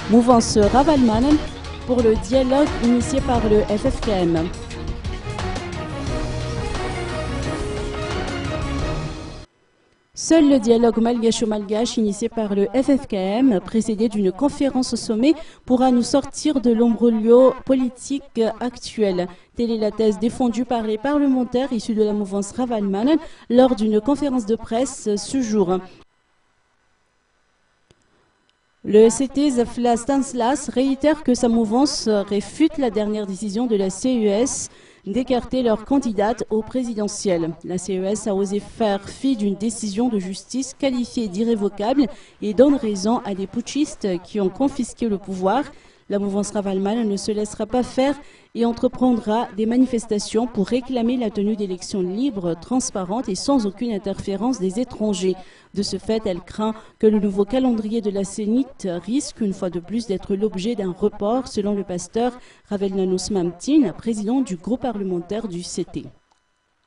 Mouvance Ravalmanen pour le dialogue initié par le FFKM. Seul le dialogue malgache-malgache initié par le FFKM, précédé d'une conférence au sommet, pourra nous sortir de l'imbroglio politique actuel. Telle est la thèse défendue par les parlementaires issus de la mouvance Ravalmanen lors d'une conférence de presse ce jour. Le CT Zafla Stanislas réitère que sa mouvance réfute la dernière décision de la CES d'écarter leur candidate au présidentiel. La CES a osé faire fi d'une décision de justice qualifiée d'irrévocable et donne raison à des putschistes qui ont confisqué le pouvoir. La mouvance Ravalmanen ne se laissera pas faire et entreprendra des manifestations pour réclamer la tenue d'élections libres, transparentes et sans aucune interférence des étrangers. De ce fait, elle craint que le nouveau calendrier de la Sénite risque une fois de plus d'être l'objet d'un report, selon le pasteur Ravel Nanous Mamtin, président du groupe parlementaire du CT.